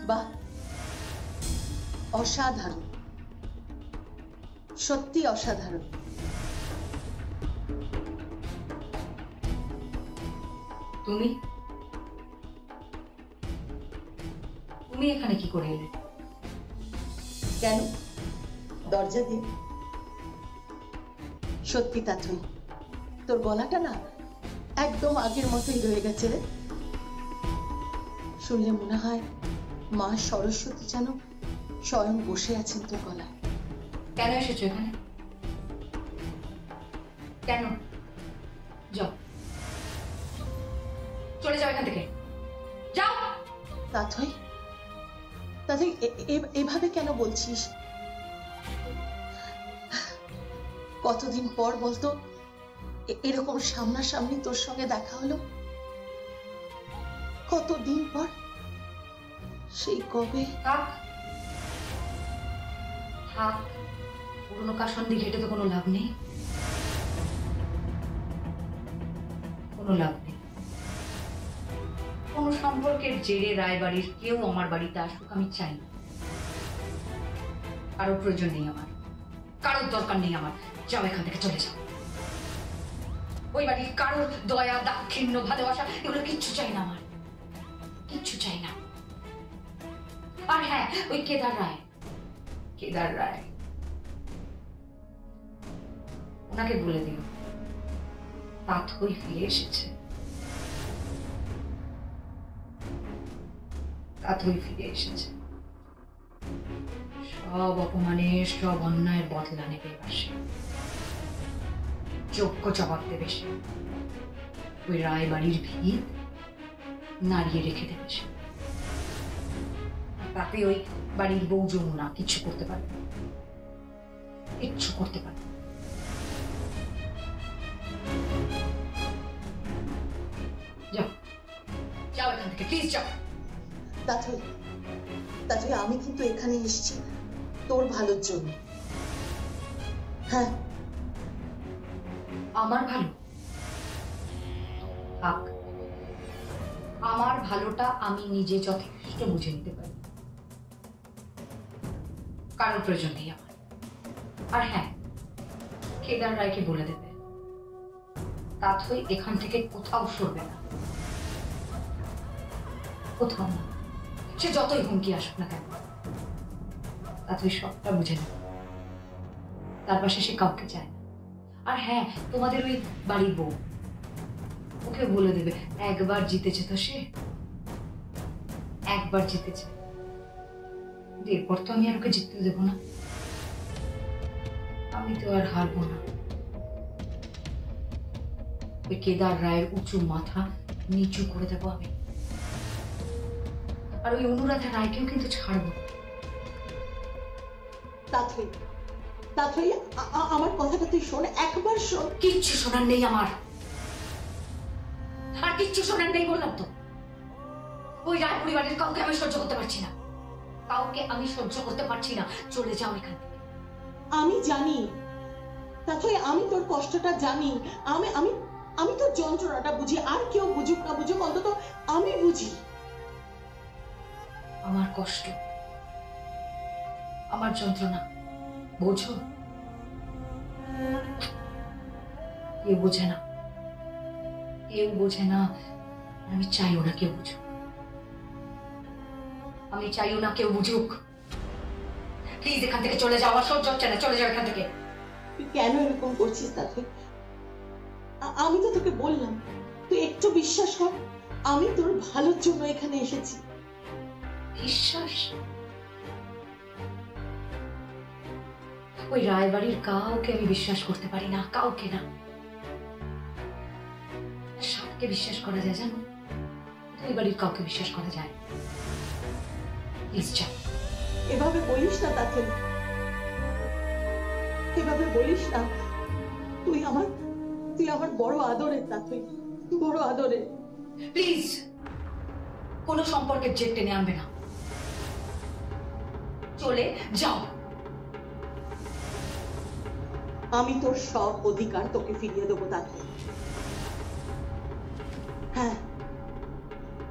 বাহ, অসাধারণ, সত্যি অসাধারণ। তুমি তুমি এখানে কি করে এলে? কেন? দরজা দিয়ে। সত্যি তাথই, তোর গলাটা না একদম আগের মতোই রয়ে গেছে রে। শুনলে মনে হয় মা সরস্বতী যেন স্বয়ং বসে আছেন তোর গলায়। কেন এসেছো এখানে? কেন? যাও, চলে যাও এখান থেকে, যাও। তাথই, তাথই এভাবে কেন বলছিস? কতদিন পর বলতো এরকম সামনাসামনি তোর সঙ্গে দেখা হলো। কতদিন পর, সেই কবে। থাক থাক, পুরনো কাসন্দি ঘেটে তো কোনো লাভ নেই, কোনো লাভ নেই। কোনো সম্পর্কের জেরে রায়বাড়ির কেউ আমার বাড়িতে আসুক আমি চাই না। কারোর প্রয়োজন নেই আমার, কারোর দরকার নেই আমার। যাও এখান থেকে, চলে যাও। ওই বাড়ির কারোর দয়া, দাক্ষিণ্য, ভালোবাসা এগুলো কিচ্ছু চাই না আমার, কিচ্ছু চাই না। আর হ্যাঁ, ওই কেদার রায়, কেদার রায়, ওনাকে বলে দিও তাথই ফিরে এসেছে, তাথই ফিরে এসেছে। সব অপমানের, সব অন্যায়ের বদলা নেবে এবার সে, যোগ্য জবাব দেবে সে। ওই রায়বাড়ির ভিত নাড়িয়ে রেখে দেবে সে। তাতে ওই বাড়ির বউ যমুনা কিচ্ছু করতে পারবে না, কিচ্ছু করতে পারবে না। যাও, যাও এখান থেকে, প্লিজ যাও। তাথই, তাথই আমি কিন্তু এখানে এসেছি তোর ভালোর জন্য। হ্যাঁ, আমার ভালো? থাক, আমার ভালোটা আমি নিজে যথেষ্ট বুঝে নিতে পারি, কারোর প্রয়োজন নেই আমার। আর হ্যাঁ, কেদার রায়কে বলে দেবে তাথই এখান থেকে কোথাও সরবে না, কোথাও না। সে যতই হুমকি আসুক না কেন, তাথই সবটা বুঝে নেবে। তার পাশে সে কাউকে চায় না। আর হ্যাঁ, তোমাদের ওই বাড়ির বউ, ওকে বলে দেবে একবার জিতেছে তো সে, একবার জিতেছে, এরপর তো আমি আর ওকে জিততে দেবো না। আমি তো আর হারবো না। ওই কেদার রায়ের উঁচু মাথা নিচু করে দেবো আমি। আর ওই অনুরাধা রায়কেও কিন্তু ছাড়বো। তাথই, তাথই আমার কথাটা তুই শোন, একবার শোন। কিচ্ছু শোনার নেই আমার, আর কিচ্ছু শোনার নেই বললাম তো। ওই রায় পরিবারের কাউকে আমি সহ্য করতে পারছি না, কাউকে আমি সহ্য করতে পারছি না। চলে যাও এখান থেকে। আমি জানি তাথই, আমি তোর কষ্টটা জানি, আমি আমি আমি তোর যন্ত্রণাটা বুঝি। আর কেউ বুঝুক না বুঝুক, অন্তত আমি বুঝি। আমার কষ্ট, আমার যন্ত্রণা বোঝো? কেউ বোঝে না, কেউ বোঝে না। আমি চাইও না কেউ বুঝুক, আমি চাইও না কেউ বুঝুক। প্লিজ এখান থেকে চলে যাও, আমার সহ্য হচ্ছে না। চলে যাও এখান থেকে। তুই কেন এরকম করছিস তাথই? আমি তো তোকে বললাম, তুই একটু বিশ্বাস কর, আমি তোর ভালোর জন্য এখানে এসেছি। বিশ্বাস? ওই রায়বাড়ির কাউকে আমি বিশ্বাস করতে পারি না, কাউকে না। সাপকে বিশ্বাস করা যায় জানো, ওই বাড়ির কাউকে বিশ্বাস করা যায়। প্লিজ যাও। এভাবে বলিস না তাথই, এভাবে বলিস না। তুই আমার বড় আদরের তাথই, বড় আদরের। প্লিজ কোনো সম্পর্কের জেদ টেনে আনবে না, চলে যাও। আমি তোর সব অধিকার তোকে ফিরিয়ে দেবো তাথই। হ্যাঁ,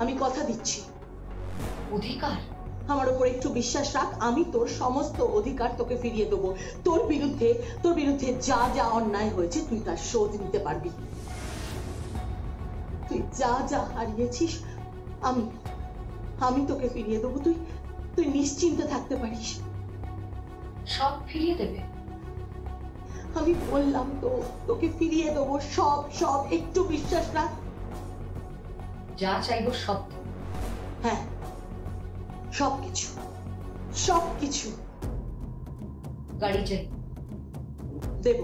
আমি কথা দিচ্ছি। অধিকার? আমার উপর একটু বিশ্বাস রাখ, আমি তোর সমস্ত অধিকার তোকে ফিরিয়ে দেবো। তোর বিরুদ্ধে যা যা অন্যায় হয়েছে তুই তার শোধ নিতে পারবি। তুই যা যা হারিয়েছিস আমি তোকে ফিরিয়ে দেবো। তুই নিশ্চিন্তে থাকতে পারিস। সব ফিরিয়ে দেবে? আমি বললাম তো তোকে ফিরিয়ে দেবো সব সব, একটু বিশ্বাস রাখ। যা চাইবো সব? হ্যাঁ, সবকিছু সবকিছু। গাড়ি চাই? দেব।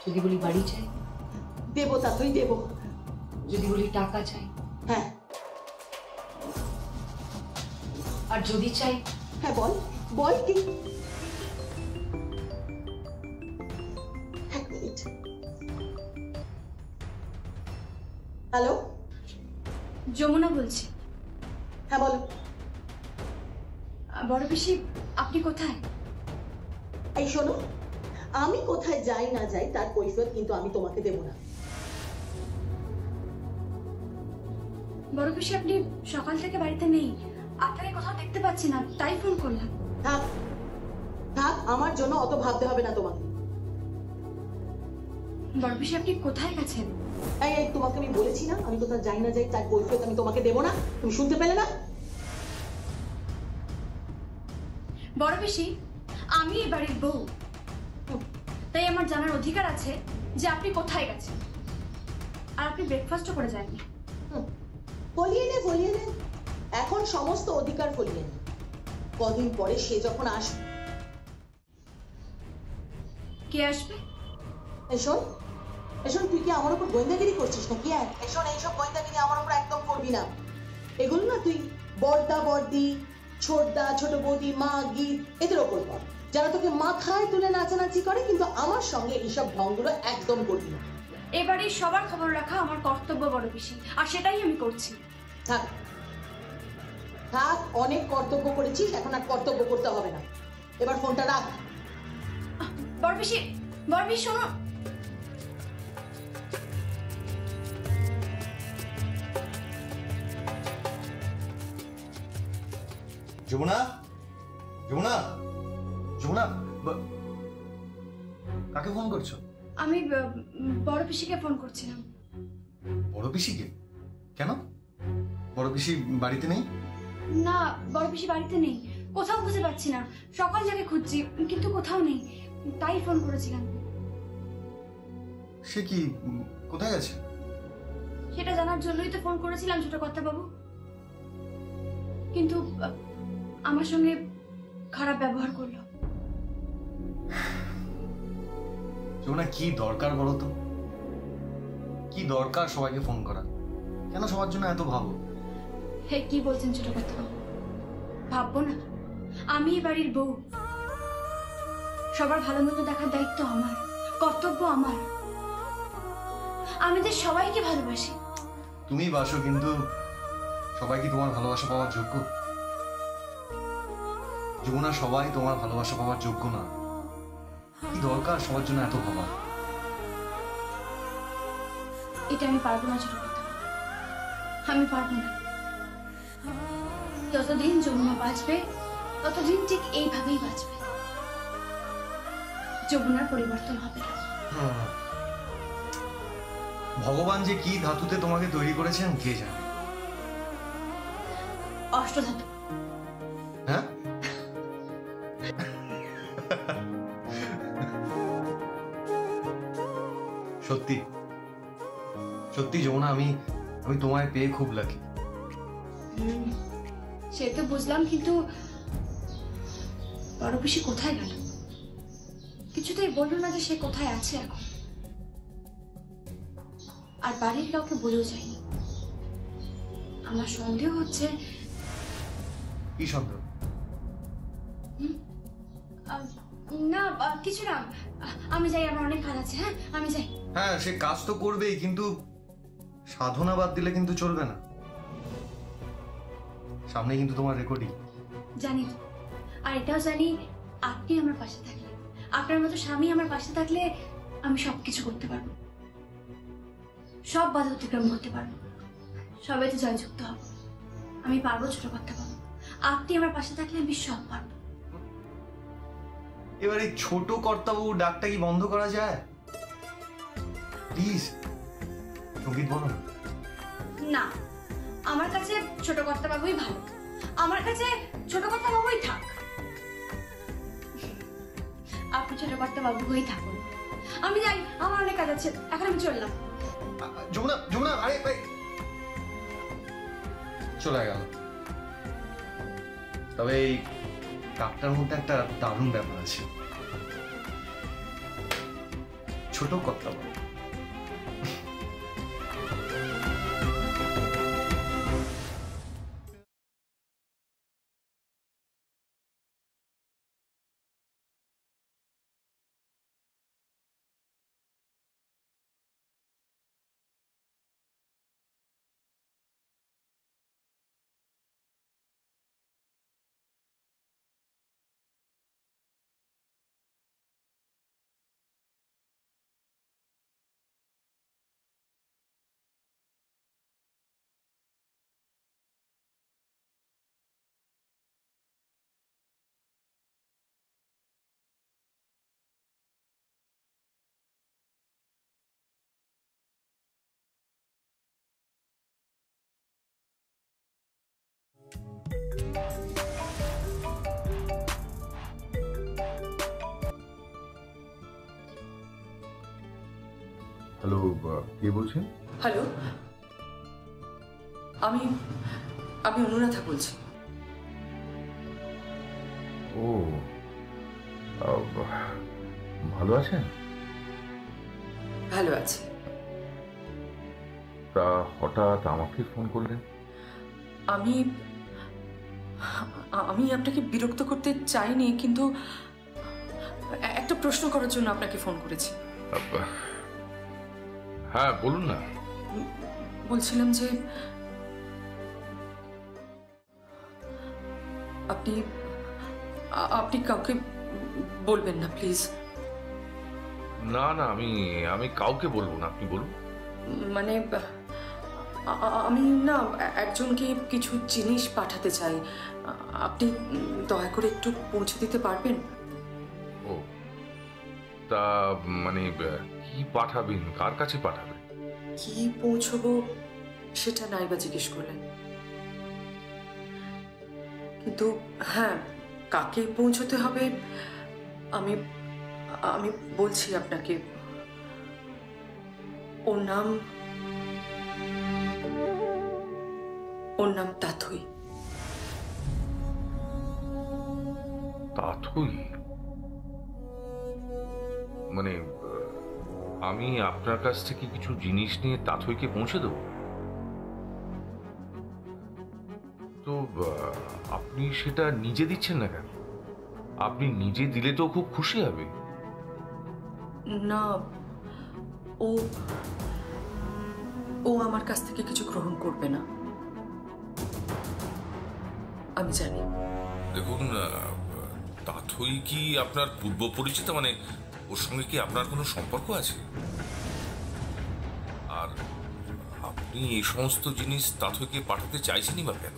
যদি বলি বাড়ি চাই? দেব, তা তুই দেব। যদি বলি টাকা চাই? হ্যাঁ। আর যদি চাই? হ্যাঁ বল, বল কি? এক মিনিট। হ্যালো, যমুনা বলছি। হ্যাঁ বলো। বড় পিসি, আপনি কোথায়? এই শোনো, আমি কোথায় যাই না যাই তার কৈফিয়ত কিন্তু আমি তোমাকে দেব না। বড় পিসি, আপনি সকাল থেকে বাড়িতে নেই, আপনাকে কোথাও দেখতে পাচ্ছি না, তাই ফোন করলাম। থাক থাক, আমার জন্য অত ভাবতে হবে না তোমাকে। বড় পিসি, আপনি কোথায় গেছেন? এই তোমাকে আমি বলেছি না আমি কোথাও যাই না যাই তার কৈফিয়ত আমি তোমাকে দেব না, তুমি শুনতে পেলে না? বড় পিসি, আমি এই বাড়ির বউ, তাই আমার জানার অধিকার আছে যে আপনি কোথায় গেছেন। আর আপনি ব্রেকফাস্টও করে যাননি। ফলিয়ে নে, এখন সমস্ত অধিকার ফলিয়ে নে। কদিন পরে সে যখন আসবে। কে আসবে? এসন তুই কি আমার উপর গোয়েন্দাগিরি করছিস নাকি? এসন, এইসব গোয়েন্দাগিরি আমার উপর একদম করবি না। এগুলো না তুই বড়দা বড়দি, ছোটদা ছোট বৌদি, মা গীত এদের ওপর কর, যারা তোকে মাথায় তুলে নাচানাচি করে, কিন্তু আমার সঙ্গে এইসব ঢংগুলো একদম করবি না। এবারে সবার খবর রাখা আমার কর্তব্য বড় পিসি, আর সেটাই আমি করছি। থাক থাক, অনেক কর্তব্য করেছিস, এখন আর কর্তব্য করতে হবে না। এবার ফোনটা রাখ। বড় পিসি, শোনো। যমুনা, যমুনা, যমুনা, কাকে ফোন করছো? আমি বড় পিসিকে ফোন করছিলাম। বড় পিসিকে? কেন? বড় পিসি বাড়িতে নেই? না, বড় পিসি বাড়িতে নেই, কোথাও খুঁজে পাচ্ছি না। সকাল থেকে খুঁজছি কিন্তু কোথাও নেই, তাই ফোন করেছিলাম। সে কি কোথায় আছে? সেটা জানার জন্যই তো ফোন করেছিলাম ছোট কর্তাবাবু, কিন্তু আমার সঙ্গে খারাপ ব্যবহার করলো। যমুনা, কি দরকার বলো তো? কি দরকার সবাইকে ফোন করা? কেন সবার জন্য এত ভাবো? হে, কি বলছেন ছোট কর্তাবাবু? ভাববো না? আমি এই বাড়ির বউ, সবার ভালো মতো দেখার দায়িত্ব আমার, কর্তব্য আমার। আমি যে সবাইকে ভালোবাসি। তুমি বাসো, কিন্তু সবাই কি তোমার ভালোবাসা পাওয়ার যোগ্য? যমুনা, সবাই তোমার ভালোবাসা পাওয়ার যোগ্য না। কি দরকার সবার জন্য এত ভাবা? এটা আমি পারবো না ছোট কর্তাবাবু, আমি পারবো না। যতদিন যমুনা বাঁচবে ততদিন ঠিক এইভাবেই বাঁচবে। যমুনার পরিবর্তন হবে না। ভগবান যে কি ধাতুতে তোমাকে তৈরি করেছেন কে জানে? অষ্টধাতু। হ্যাঁ, সত্যি সত্যি যমুনা, আমি তোমায় পেয়ে খুব লাকি। সে তো বুঝলাম, কিন্তু বড় পিসি কোথায় গেল? কিছুতেই বললো না যে সে কোথায় আছে এখন, আর বাড়ির কাউকে বলেও যায়নি। আমার সন্দেহ হচ্ছে। কি সন্দেহ? না কিছু না, আমি যাই, আমার অনেক কাজ আছে। হ্যাঁ, আমি যাই। হ্যাঁ, সে কাজ তো করবেই, কিন্তু সাধনা বাদ দিলে কিন্তু চলবে না। সামনে কিন্তু তোমার রেকর্ডিং। জানি, আর এটাও জানি আপনি আমার পাশে থাকলে, আপনার মতো স্বামী আমার পাশে থাকলে আমি সবকিছু করতে পারবো, সব বাধা অতিক্রম করতে পারবো, সবাই তো জয়যুক্ত হব। আমি পারবো ছোট কর্তাবাবু। আপনি আমার পাশে থাকলে আমি সব পারবো। এবার এই ছোট কর্তাবাবু ডাকটা কি বন্ধ করা যায়? প্লিজ সঙ্গীত বলো না। না, আমার কাছে ছোট কর্তা বাবুই ভালো, আমার কাছে ছোট কর্তা বাবুই থাক। আপনি ছোট কর্তা বাবু হয়েই থাকুন। আমি যাই, আমার অনেক কাজ আছে, এখন আমি চললাম। যমুনা যমুনা, আরে ভাই চলে গেল। তবে এই ডাক্তার মধ্যে একটা দারুণ ব্যাপার আছে, ছোট কর্তাবাবু। হ্যালো, কে বলছেন? হ্যালো, আমি অনুরাধা বলছি। ও, ভালো আছেন? ভালো আছি। তা হঠাৎ আমাকে ফোন করলেন? আমি আপনাকে বিরক্ত করতে চাইনি, কিন্তু একটা প্রশ্ন করার জন্য আপনাকে ফোন করেছি। হ্যাঁ বলুন না। বলছিলাম যে আপনি কাউকে বলবেন না প্লিজ। না না, আমি কাউকে বলবো না, আপনি বলুন। মানে আমি না একজনকে কিছু জিনিস পাঠাতে চাই, আপনি দয়া করে একটু পৌঁছে দিতে পারবেন? ও, তা মানে কি পাঠাবেন, কার কাছে পাঠাবেন? কি পৌঁছবো সেটা নাইবা জিজ্ঞেস করলেন, কিন্তু হ্যাঁ কাকে পৌঁছতে হবে আমি বলছি আপনাকে। ওর নাম তাথই। তাথই? মানে আমি আপনার কাছ থেকে কিছু জিনিস নিয়ে তাথইকে পৌঁছে দেবো? তো আপনি সেটা নিজে দিচ্ছেন না কেন? আপনি নিজে দিলে তো খুব খুশি হবে। না, ও আমার কাছ থেকে কিছু গ্রহণ করবে না, আমি জানি। দেখুন, তাথই কি আপনার পূর্ব পরিচিত? মানে ওর সঙ্গে কি আপনার কোনো সম্পর্ক আছে? আর আপনি এই সমস্ত জিনিস তাথইকে পাঠাতে চাইছেনই বা কেন?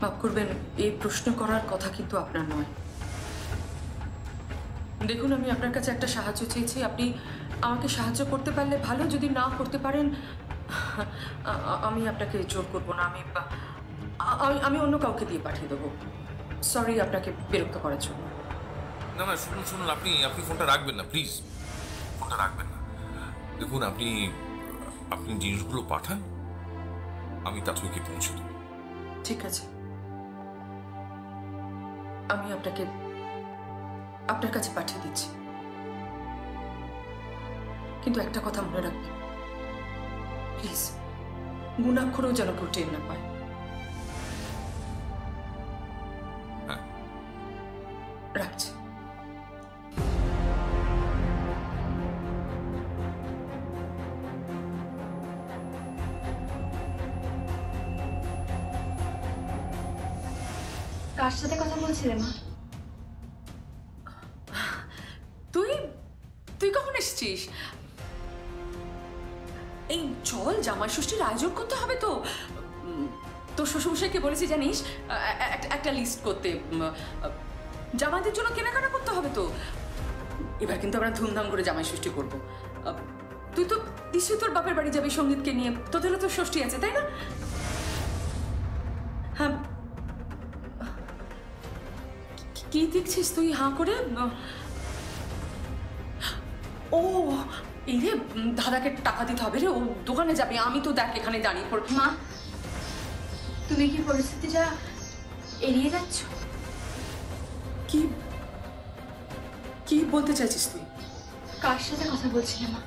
মাফ করবেন, এই প্রশ্ন করার কথা কিন্তু আপনার নয়। দেখুন, আমি আপনার কাছে একটা সাহায্য চেয়েছি, আপনি আমাকে সাহায্য করতে পারলে ভালো, যদি না করতে পারেন আমি আপনাকে জোর করবো না, আমি অন্য কাউকে দিয়ে পাঠিয়ে দেবো। সরি আপনাকে বিরক্ত করার জন্য। না না, শুনুন, আপনি ফোনটা রাখবেন না প্লিজ, ফোনটা রাখবেন না। দেখুন, আপনি জিনিসগুলো পাঠান, আমি তাথইকে পৌঁছে দেবো। ঠিক আছে, আমি আপনার কাছে পাঠিয়ে দিচ্ছি, কিন্তু একটা কথা মনে রাখবেন, প্লিজ গুণাক্ষরেও যেন কেউ টের না পায়। হ্যাঁ, রাখছি। কার সাথে কথা বলছিলে মা? তুই কখন এসেছিস? এই চল, জামাই ষষ্ঠীর আয়োজন করতে হবে তো। তোর শ্বশুরমশাইকে বলেছি জানিস একটা লিস্ট করতে, জামাইদের জন্য কেনাকাটা করতে হবে তো। এবার কিন্তু আমরা ধুমধাম করে জামাই ষষ্ঠী করবো। তুই তো নিশ্চয়ই তোর বাপের বাড়ি যাবি সঙ্গীতকে নিয়ে, তোদেরও তো ষষ্ঠী আছে তাই না? হ্যাঁ, কি দেখছিস তুই হাঁ করে? ও এই রে, দাদাকে টাকা দিতে হবে রে, ও দোকানে যাবে, আমি তো দেখ এখানে দাঁড়িয়ে পড়ব। মা, তুমি কি পরিস্থিতিটা এড়িয়ে যাচ্ছ? কি কি বলতে চাইছিস তুই? কার সাথে কথা বলছিলে মা?